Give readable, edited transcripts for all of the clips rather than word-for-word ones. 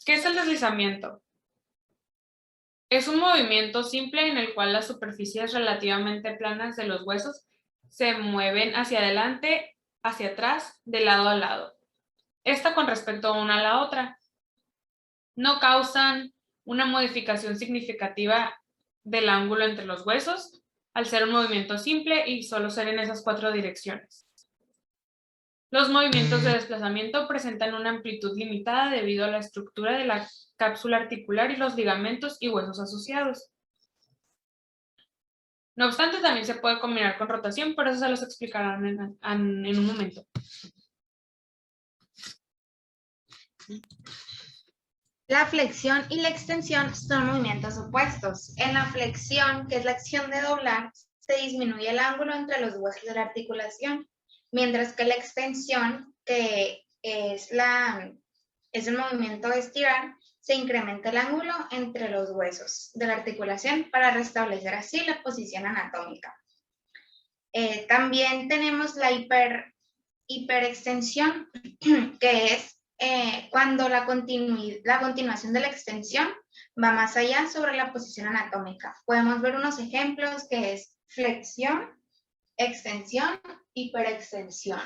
¿Qué es el deslizamiento? Es un movimiento simple en el cual las superficies relativamente planas de los huesos se mueven hacia adelante, hacia atrás, de lado a lado. Esta con respecto una a la otra. No causan una modificación significativa del ángulo entre los huesos, al ser un movimiento simple y solo ser en esas 4 direcciones. Los movimientos de desplazamiento presentan una amplitud limitada debido a la estructura de la cápsula articular y los ligamentos y huesos asociados. No obstante, también se puede combinar con rotación, pero eso se los explicarán en un momento. La flexión y la extensión son movimientos opuestos. En la flexión, que es la acción de doblar, se disminuye el ángulo entre los huesos de la articulación, mientras que la extensión, que es el movimiento de estirar, se incrementa el ángulo entre los huesos de la articulación para restablecer así la posición anatómica. También tenemos la hiperextensión, que es cuando la continuación de la extensión va más allá sobre la posición anatómica. Podemos ver unos ejemplos que es flexión, extensión, hiperextensión.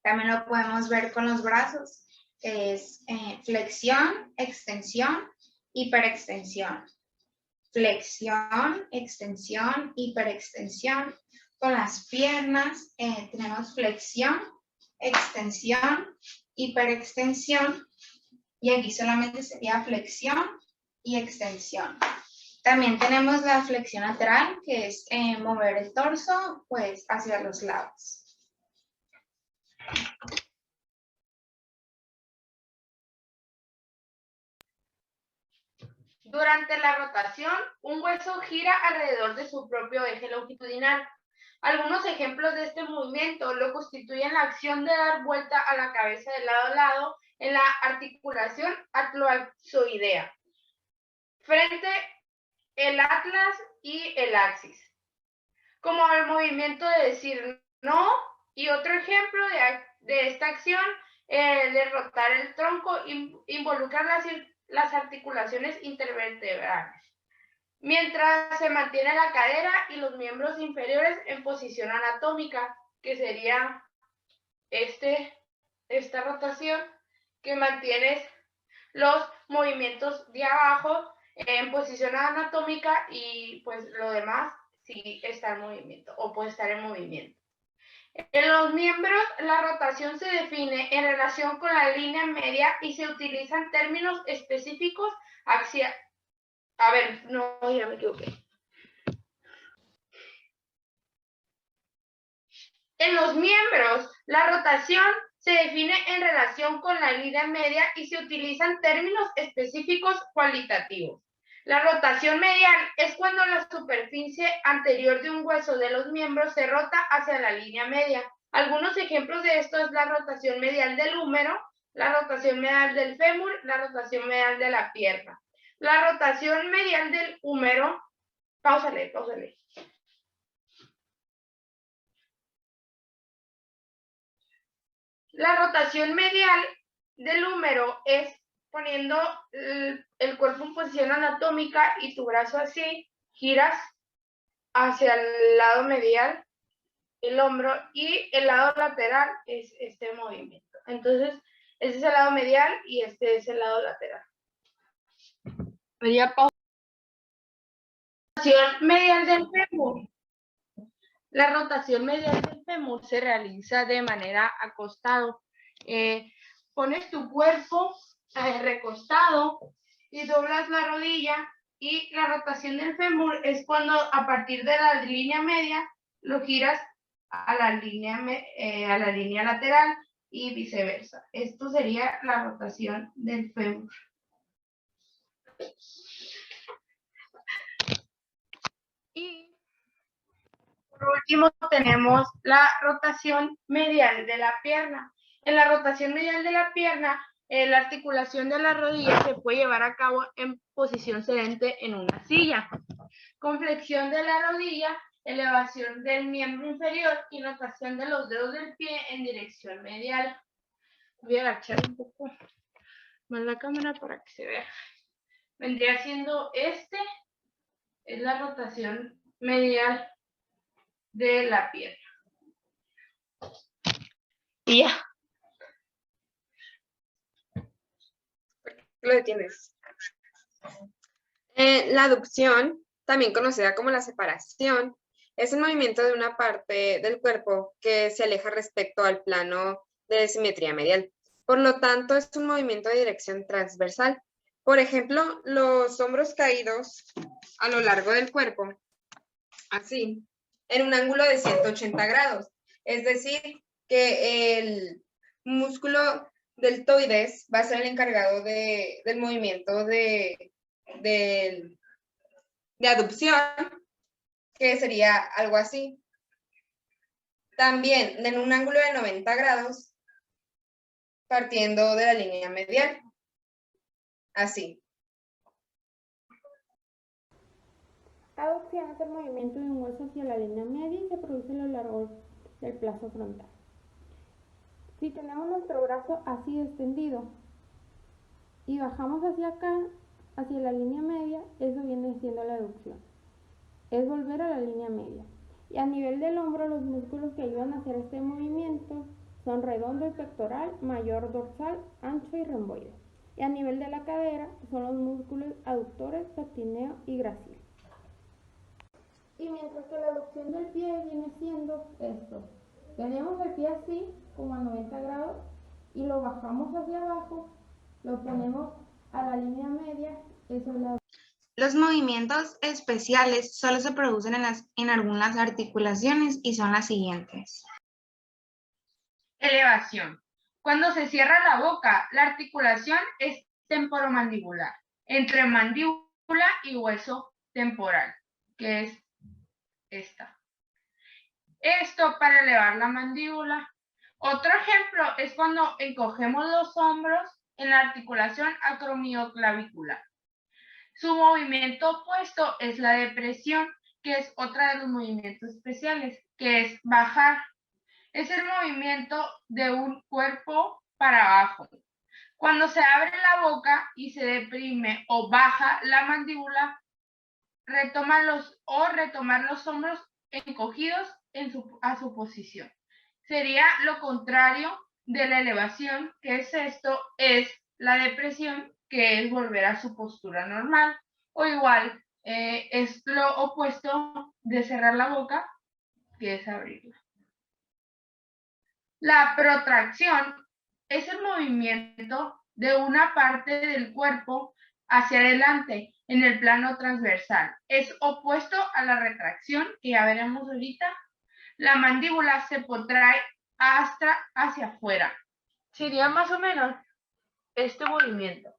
También lo podemos ver con los brazos, que es flexión, extensión, hiperextensión. Flexión, extensión, hiperextensión. Con las piernas tenemos flexión, extensión, hiperextensión, y aquí solamente sería flexión y extensión. También tenemos la flexión lateral, que es mover el torso pues hacia los lados. Durante la rotación, un hueso gira alrededor de su propio eje longitudinal. Algunos ejemplos de este movimiento lo constituyen la acción de dar vuelta a la cabeza de lado a lado en la articulación atloaxoidea, frente el atlas y el axis, como el movimiento de decir no, y otro ejemplo de esta acción, de rotar el tronco, involucra las articulaciones intervertebrales, mientras se mantiene la cadera y los miembros inferiores en posición anatómica, que sería esta rotación, que mantienes los movimientos de abajo en posición anatómica y pues lo demás sí está en movimiento o puede estar en movimiento. En los miembros, la rotación se define en relación con la línea media y se utilizan términos específicos hacia... A ver, no, ya me equivoqué. En los miembros, la rotación se define en relación con la línea media y se utilizan términos específicos cualitativos. La rotación medial es cuando la superficie anterior de un hueso de los miembros se rota hacia la línea media. Algunos ejemplos de esto es la rotación medial del húmero, la rotación medial del fémur, la rotación medial de la pierna. La rotación medial del húmero, páusale. La rotación medial del húmero es poniendo el cuerpo en posición anatómica y tu brazo así, giras hacia el lado medial, el hombro, y el lado lateral es este movimiento. Entonces, este es el lado medial y este es el lado lateral. Rotación medial del fémur. La rotación medial del fémur se realiza de manera acostado. Pones tu cuerpo recostado y doblas la rodilla, y la rotación del fémur es cuando a partir de la línea media lo giras a la línea lateral y viceversa. Esto sería la rotación del fémur. Y por último tenemos la rotación medial de la pierna. En la rotación medial de la pierna, la articulación de la rodilla se puede llevar a cabo en posición sedente en una silla, con flexión de la rodilla, elevación del miembro inferior y rotación de los dedos del pie en dirección medial. Voy a agachar un poco. más la cámara para que se vea. Vendría siendo es la rotación medial de la pierna. Y ya. Lo detienes. La aducción, también conocida como la separación, es el movimiento de una parte del cuerpo que se aleja respecto al plano de simetría medial. Por lo tanto, es un movimiento de dirección transversal. Por ejemplo, los hombros caídos a lo largo del cuerpo, así, en un ángulo de 180 grados. Es decir, que el músculo deltoides va a ser el encargado del movimiento de aducción, que sería algo así. También en un ángulo de 90 grados, partiendo de la línea medial. Así. Aducción es el movimiento de un hueso hacia la línea media y se produce a lo largo del plazo frontal. Si tenemos nuestro brazo así extendido y bajamos hacia acá, hacia la línea media, eso viene siendo la aducción. Es volver a la línea media. Y a nivel del hombro, los músculos que ayudan a hacer este movimiento son redondo y pectoral, mayor dorsal, ancho y romboide. Y a nivel de la cadera son los músculos aductores, pectineo y grácil. Y mientras que la aducción del pie viene siendo esto. Tenemos el pie así, como a 90 grados, y lo bajamos hacia abajo, lo ponemos a la línea media, eso es la. Los movimientos especiales solo se producen en algunas articulaciones y son las siguientes. Elevación. Cuando se cierra la boca, la articulación es temporomandibular, entre mandíbula y hueso temporal, que es esta. Esto para elevar la mandíbula. Otro ejemplo es cuando encogemos los hombros en la articulación acromioclavicular. Su movimiento opuesto es la depresión, que es otra de los movimientos especiales, que es bajar. Es el movimiento de un cuerpo para abajo. Cuando se abre la boca y se deprime o baja la mandíbula, retomar los hombros encogidos a su posición. Sería lo contrario de la elevación, que es esto, es la depresión, que es volver a su postura normal, o igual es lo opuesto de cerrar la boca, que es abrirla. La protracción es el movimiento de una parte del cuerpo hacia adelante en el plano transversal. Es opuesto a la retracción, que ya veremos ahorita. La mandíbula se protrae hasta hacia afuera. Sería más o menos este movimiento.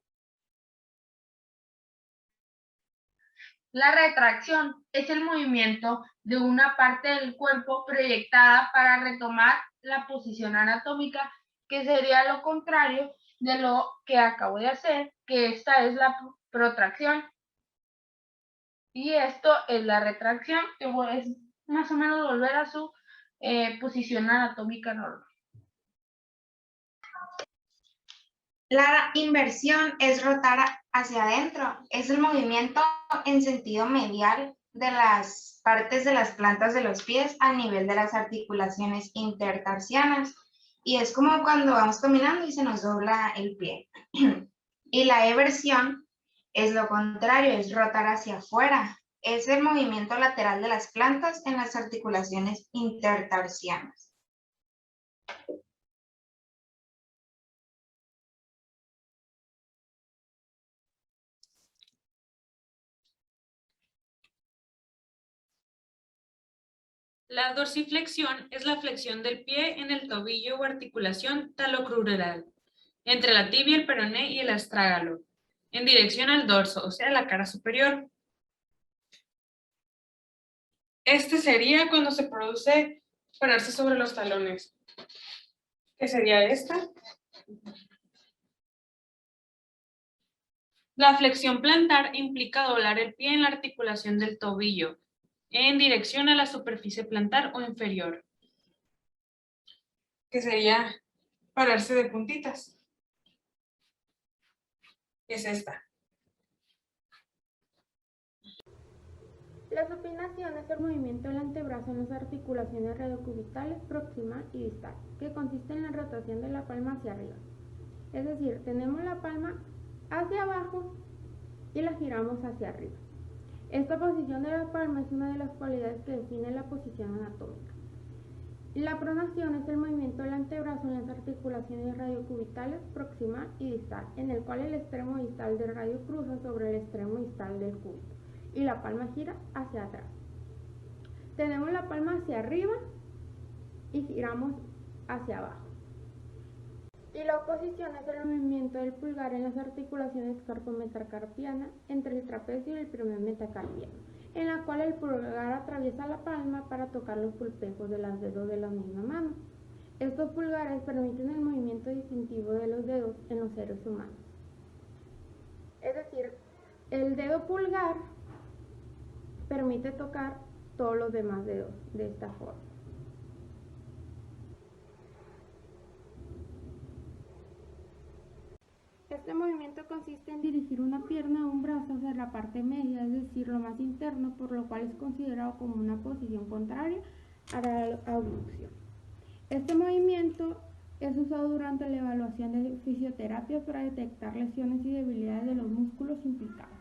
La retracción es el movimiento de una parte del cuerpo proyectada para retomar la posición anatómica, que sería lo contrario de lo que acabo de hacer, que esta es la protracción. Y esto es la retracción, que es más o menos volver a su posición anatómica normal. La inversión es rotar hacia adentro. Es el movimiento en sentido medial de las partes de las plantas de los pies a nivel de las articulaciones intertarsianas. Y es como cuando vamos caminando y se nos dobla el pie. Y la eversión es lo contrario, es rotar hacia afuera. Es el movimiento lateral de las plantas en las articulaciones intertarsianas. La dorsiflexión es la flexión del pie en el tobillo o articulación talocrural, entre la tibia, el peroné y el astrágalo, en dirección al dorso, o sea, la cara superior. Este sería cuando se produce pararse sobre los talones, que sería esta. La flexión plantar implica doblar el pie en la articulación del tobillo, en dirección a la superficie plantar o inferior, que sería pararse de puntitas. es esta. La supinación es el movimiento del antebrazo en las articulaciones radiocubitales proximal y distal, que consiste en la rotación de la palma hacia arriba. Es decir, tenemos la palma hacia abajo y la giramos hacia arriba. Esta posición de la palma es una de las cualidades que define la posición anatómica. La pronación es el movimiento del antebrazo en las articulaciones radiocubitales proximal y distal, en el cual el extremo distal del radio cruza sobre el extremo distal del cúbito y la palma gira hacia atrás. Tenemos la palma hacia arriba y giramos hacia abajo. Y la oposición es el movimiento del pulgar en las articulaciones carpometacarpiana entre el trapecio y el primer metacarpiano, en la cual el pulgar atraviesa la palma para tocar los pulpejos de los dedos de la misma mano. Estos pulgares permiten el movimiento distintivo de los dedos en los seres humanos. Es decir, el dedo pulgar permite tocar todos los demás dedos de esta forma. Este movimiento consiste en dirigir una pierna o un brazo hacia la parte media, es decir, lo más interno, por lo cual es considerado como una posición contraria a la abducción. Este movimiento es usado durante la evaluación de fisioterapia para detectar lesiones y debilidades de los músculos implicados.